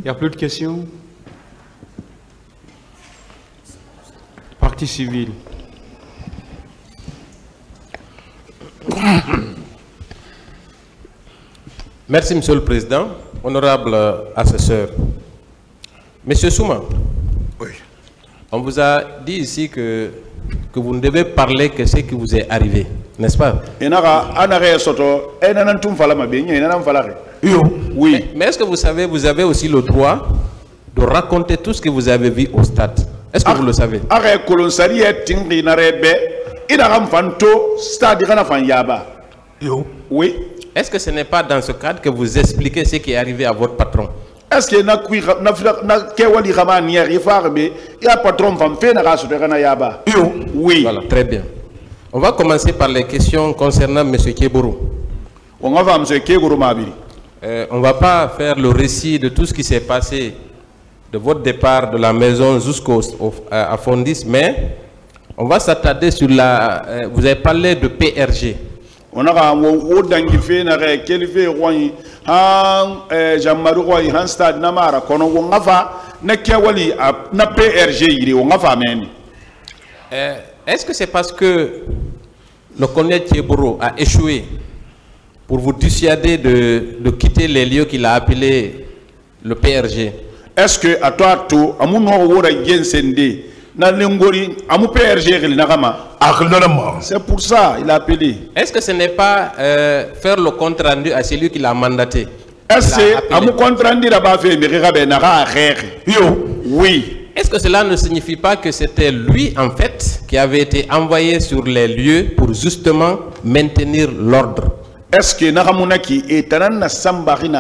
Il n'y a plus de questions? Partie civile. Merci, Monsieur le Président. Honorable assesseur. Monsieur Souma, Oui. on vous a dit ici que vous ne devez parler que ce qui vous est arrivé, n'est-ce pas? Oui. Mais est-ce que vous savez, vous avez aussi le droit de raconter tout ce que vous avez vu au stade? Est-ce que vous le savez? Oui. Est-ce que ce n'est pas dans ce cadre que vous expliquez ce qui est arrivé à votre patron? Est-ce que oui. Voilà, très bien. On va commencer par les questions concernant M. Keburu. On ne va pas faire le récit de tout ce qui s'est passé de votre départ de la maison jusqu'à Fondis, mais on va s'attarder sur la... vous avez parlé de PRG. On a est-ce que c'est parce que le colonel Thieboro a échoué pour vous dissuader de quitter les lieux qu'il a appelés le PRG? Est-ce que à toi tout c'est pour ça il a appelé. Est-ce que ce n'est pas faire le compte rendu à celui qui l'a mandaté? Est-ce que compte rendu oui. Est-ce que cela ne signifie pas que c'était lui en fait qui avait été envoyé sur les lieux pour justement maintenir l'ordre? Est-ce que Naramunaki est un sambari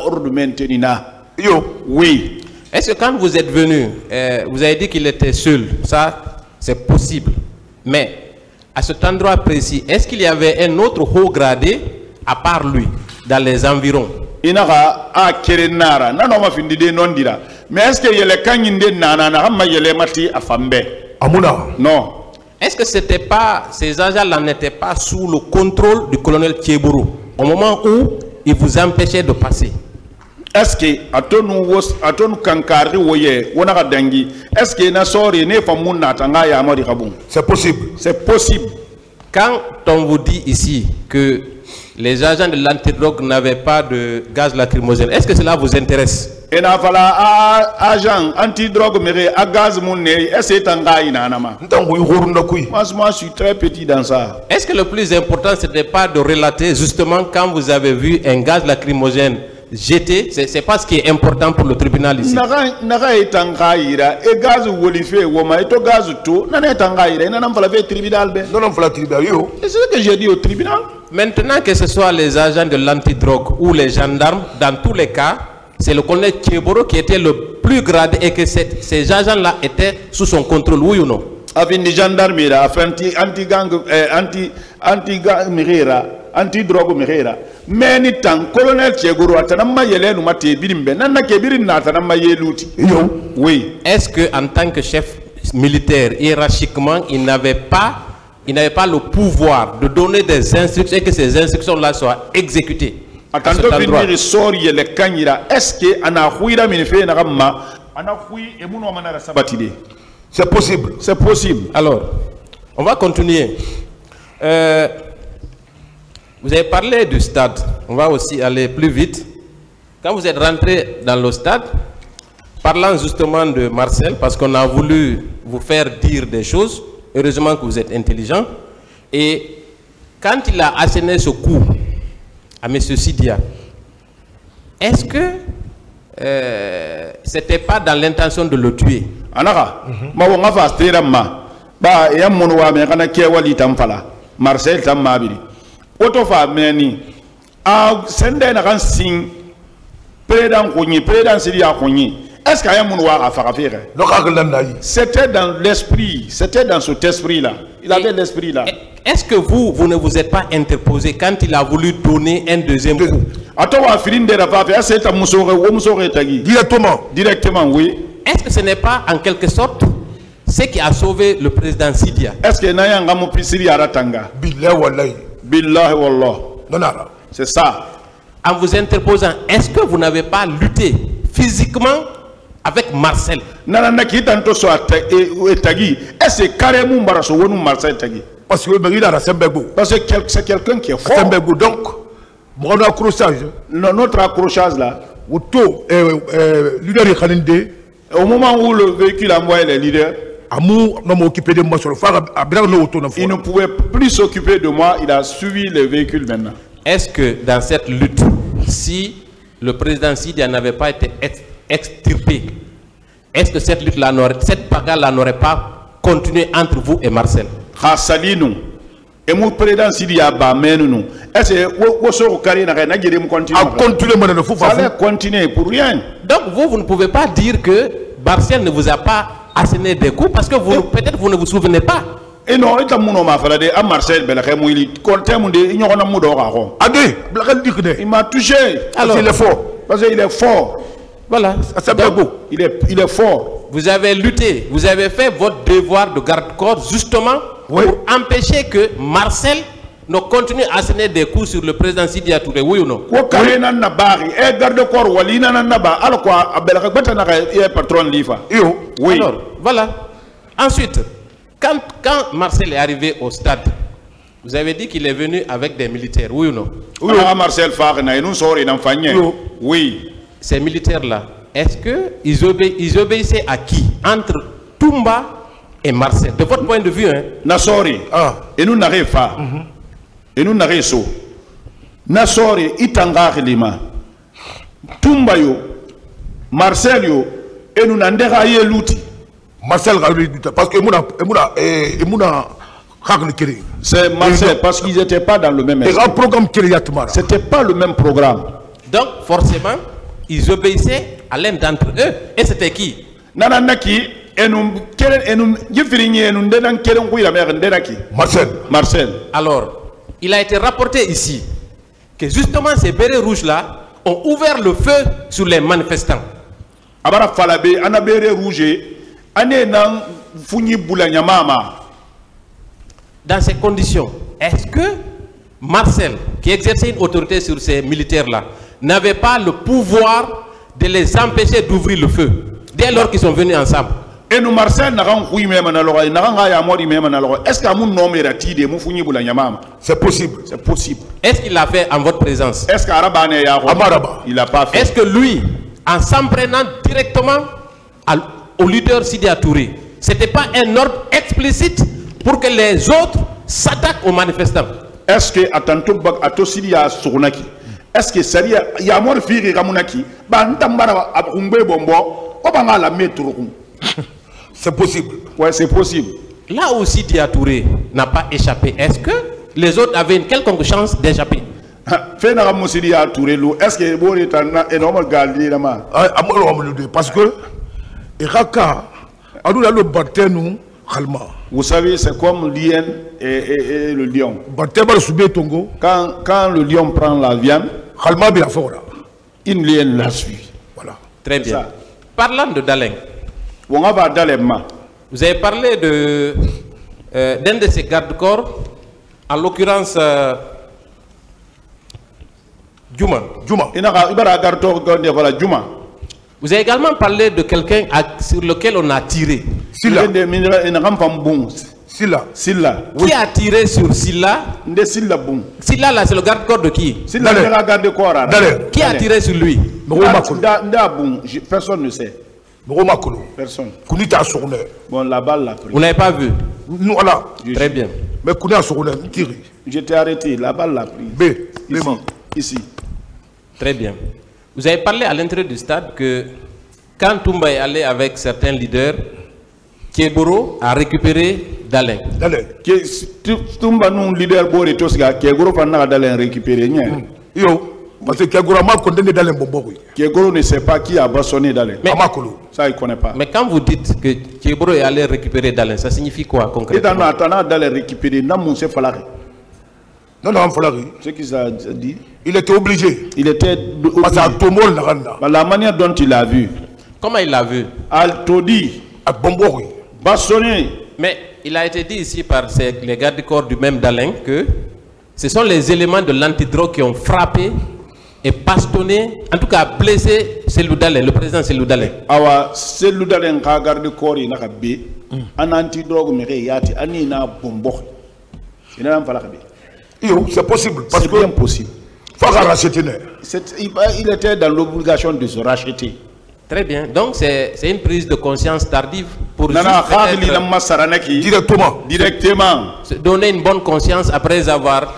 ordre maintenir? Oui. Est-ce que quand vous êtes venu, vous avez dit qu'il était seul? Ça, c'est possible. Mais à cet endroit précis, est-ce qu'il y avait un autre haut gradé à part lui dans les environs? Mais est-ce que non. Est-ce que c'était pas, ces agents-là n'étaient pas sous le contrôle du colonel Thieburu au moment où il vous empêchait de passer? Est-ce que est-ce que c'est possible? C'est possible. Quand on vous dit ici que les agents de l'antidrogue n'avaient pas de gaz lacrymogène, est-ce que cela vous intéresse? Agent antidrogue mais à gaz moi je suis très petit dans ça. Est-ce que le plus important ce n'est pas de relater justement quand vous avez vu un gaz lacrymogène jeté? C'est pas ce qui est important pour le tribunal ici. C'est ce que j'ai dit au tribunal. Maintenant, que ce soit les agents de l'antidrogue ou les gendarmes, dans tous les cas, c'est le colonel Thieboro qui était le plus gradé et que ces agents-là étaient sous son contrôle, oui ou non? Avec les gendarmes, anti-drogue, mais ni tant colonel Thieboro atanama yele no mate birimbe nanna ke birin na atanama yeluti. Oui. Est-ce que en tant que chef militaire hiérarchiquement il n'avait pas le pouvoir de donner des instructions et que ces instructions là soient exécutées? Est-ce que ana huira minfe na gamma ana hui emuno manara sabatide? C'est possible. C'est possible. Alors, on va continuer. Vous avez parlé du stade. On va aussi aller plus vite. Quand vous êtes rentré dans le stade, parlant justement de Marcel, parce qu'on a voulu vous faire dire des choses, heureusement que vous êtes intelligent. Et quand il a asséné ce coup à M. Sidia, est-ce que c'était pas dans l'intention de le tuer? Marcel Tamabiri. Otofa meni a sende na kan sin président Sidia Kogni. Est-ce qu'il y a un à faire? C'était dans l'esprit, c'était dans cet esprit-là. Il avait l'esprit là. Est-ce que vous ne vous êtes pas interposé quand il a voulu donner un deuxième coup? Directement, oui. Est-ce que ce n'est pas en quelque sorte ce qui a sauvé le président Sidia? Est-ce que Billahi wallah. C'est ça. En vous interposant, est-ce que vous n'avez pas lutté physiquement avec Marcel. Nana qui tanto so tagi. Est-ce que carrément Barasso ou Marcel tagi? Parce que il a Sembego. Parce que c'est quelqu'un qui est fort. Sembego donc mon accrochage. Notre accrochage là. Auto leader Khalinde. Au moment où le véhicule a envoyé les leaders, il ne pouvait plus s'occuper de moi, il a suivi les véhicules maintenant. Est-ce que dans cette lutte, si le président Sidia n'avait pas été extirpé, est-ce que cette lutte-là, cette bagarre-là n'aurait pas continué entre vous et Marcel? Et mon président Sidia ba nous. Est-ce que ça allait continuer pour rien? Donc vous ne pouvez pas dire que Marcel ne vous a pas asséné des coups parce que peut-être vous ne vous souvenez pas. Et non, il m'a touché. Alors, il est fort. Parce qu'il est fort. Voilà. Donc, il est fort. Vous avez lutté, vous avez fait votre devoir de garde-corps justement pour empêcher que Marcel ne continue à asséner des coups sur le président Sidia Touré, oui ou non? Oui. Alors, voilà. Ensuite, quand Marcel est arrivé au stade, vous avez dit qu'il est venu avec des militaires, oui ou non? Oui. Ces militaires-là, est-ce qu'ils obéissaient à qui? Entre Toumba et Marcel, de votre point de vue, hein? Nasori. Et nous n'arrivons pas. Et nous n'arrivons pas. Nasori, Itanga Lima. Toumba yo, Marcel yo, et nous n'avons pas l'outil. Marcel, parce que c'est Marcel, parce qu'ils n'étaient pas dans le même esprit. C'était pas le même programme. Donc, forcément, ils obéissaient à l'un d'entre eux. Et c'était qui? Marcel. Alors, il a été rapporté ici que justement ces bérets rouges-là ont ouvert le feu sur les manifestants. Dans ces conditions, est-ce que Marcel, qui exerçait une autorité sur ces militaires-là, n'avait pas le pouvoir de les empêcher d'ouvrir le feu dès lors qu'ils sont venus ensemble? Et nous, Marcel, est-ce c'est possible. C'est possible. Est-ce qu'il l'a fait en votre présence? Est-ce qu'il l'a pas fait? Est-ce que lui, en s'en prenant directement au leader Sidia Touré, ce n'était pas un ordre explicite pour que les autres s'attaquent aux manifestants? Est-ce que à Sidia Sournaki, est-ce que Saria Yamor Firi Ramunaki, Bantambara Abumbe Bombo, Obama la mettre? C'est possible. Ouais, c'est possible. Là où Sidia Touré n'a pas échappé, est-ce que les autres avaient une quelconque chance d'échapper? Est-ce que vous êtes un énorme gardien? Parce que vous savez, c'est comme l'hyène et le lion. Quand le lion prend la viande, une hyène la suit. Voilà. Très bien. Parlant de Daleng, vous avez parlé d'un de ces gardes-corps, en l'occurrence Juma. Vous avez également parlé de quelqu'un sur lequel on a tiré. Silla. Qui a tiré sur Silla? Silla là, c'est le garde-corps de qui? Qui a tiré sur lui? Personne ne sait. Personne. Bon, la balle l'a pris. Vous n'avez pas vu? Nous, voilà. Très bien. Mais j'étais arrêté, la balle l'a pris. Ici. Très bien. Vous avez parlé à l'entrée du stade que quand Toumba est allé avec certains leaders, Keboro a récupéré Daleng. Toumba nous leader Bori Tosga, Keboro n'a Daleng récupéré. Parce que Keboro m'a condamné Daleng Bombo. Keboro ne sait pas qui a bastonné Daleng. Ça il connaît pas. Mais quand vous dites que Keboro est allé récupérer Daleng, ça signifie quoi concrètement? Et dans Daleng récupéré, non, c'est Falari. Non, Falari. Ce qu'il a dit. Il était obligé. Il était obligé. Parce que la manière dont il l'a vu. Comment il l'a vu? Altodi. À Bombo. Bastonné. Mais il a été dit ici par les gardes du corps du même Daleng que ce sont les éléments de l'antidrogue qui ont frappé et bastonné, en tout cas blessé Cellou Dalein, le président Cellou Dalein. Awa Cellou Dalein ka garde corps ina ka be an anti drogue me yati ani na bombo ina am fala ka be. C'est possible parce C'est que bien possible. faut racheter. Il était dans l'obligation de se racheter. Très bien. Donc c'est une prise de conscience tardive pour Nana juste khali peut-être na masaranaki directement donner une bonne conscience après avoir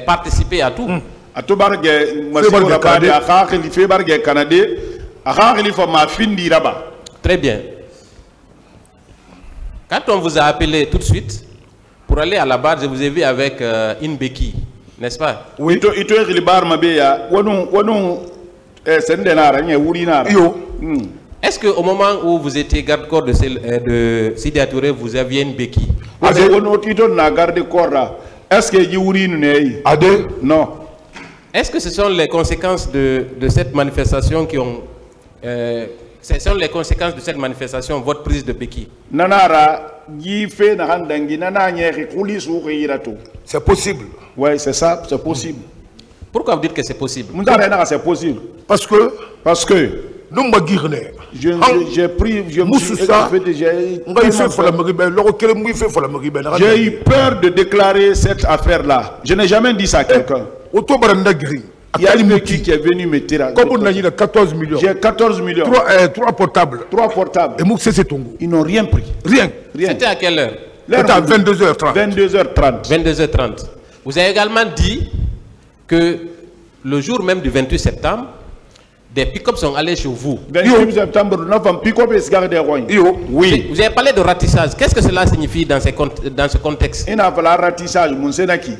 participé à tout. atobarge masiko rabade khali febarge kanade khali fa ma findi raba. Très bien. Quand on vous a appelé tout de suite pour aller à la barre, je vous ai vu avec une béquille, n'est-ce pas? Oui, ito khali bar mabeya wonu sendenara nye wurinara. Est-ce qu'au moment où vous étiez garde-corps de Sidya Touré, vous aviez une béquille? Est-ce que Yourine n'est non. Est-ce que ce sont les conséquences de cette manifestation qui ont... ce sont les conséquences de cette manifestation, votre prise de béquille? C'est possible. Oui, c'est ça, c'est possible. Pourquoi vous dites que c'est possible? C'est possible. Parce que nous j'ai pris, j'ai eu peur de déclarer cette affaire-là. Je n'ai jamais dit ça à quelqu'un. Il y a une qui est venue me tirer. Comme on a dit 14 millions. J'ai 14 millions. 3 portables. 3 portables. Et Moussé c'est Tongo. Ils n'ont rien pris. Rien. C'était à quelle heure? C'était à 22h30. 22h30. 22h30. Vous avez également dit que le jour même du 28 septembre, des pick-up sont allés chez vous. 28 septembre, nous avons pick-up et cigares des rois. Oui. Vous avez parlé de ratissage. Qu'est-ce que cela signifie dans ce contexte? Il n'y a pas de ratissage, mon sénaki.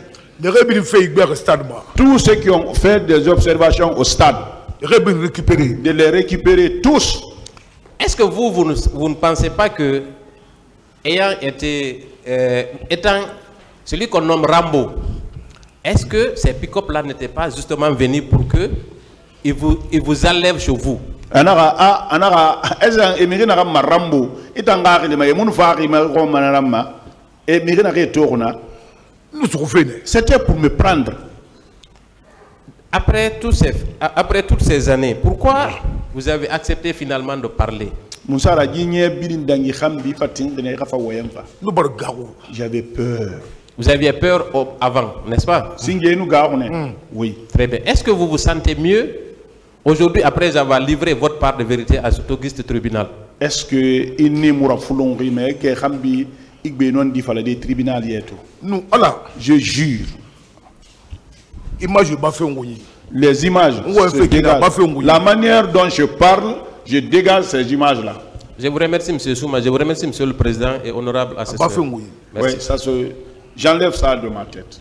Tous ceux qui ont fait des observations au stade, de les récupérer tous. Est-ce que vous ne pensez pas que, étant celui qu'on nomme Rambo, est-ce que ces pick-up-là n'étaient pas justement venus pour que ils vous enlèvent chez vous? C'était pour me prendre. Après toutes ces années, pourquoi vous avez accepté finalement de parler? J'avais peur. Vous aviez peur avant, n'est-ce pas? Oui. Très bien. Est-ce que vous vous sentez mieux aujourd'hui après avoir livré votre part de vérité à cet auguste tribunal? Est-ce que il n'est pas foulonri mais que Hambi Igbenon dit fallait des tribunaux tout? Non, alors je jure. Image les images se dégagent. La manière dont je parle, je dégage ces images-là. Je vous remercie, M. Souma. Je vous remercie, M. le Président et honorable assesseur. Oui, ça j'enlève ça de ma tête.